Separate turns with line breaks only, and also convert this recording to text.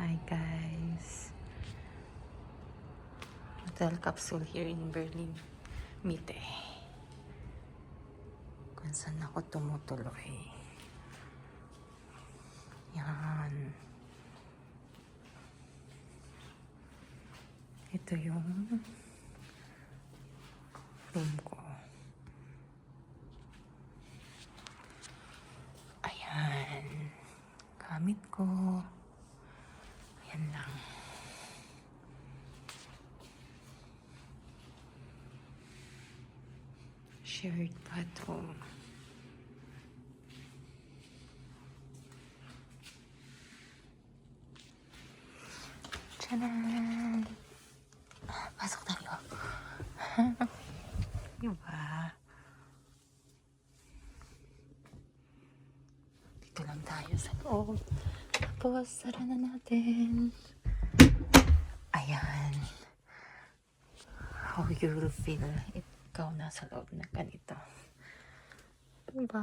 Hi guys. Hotel capsule here in Berlin. Mitte. Kung saan ako tumutuloy. Yan. Ito yung room ko. Ayan. Gamit ko. Ayan lang. Shared bathroom. Tchanan! Pasok tayo. Diba? Dito lang tayo sa loob. Tapos, sara na natin. Ayan. How you will feel ikaw nasa loob na ganito. Diba?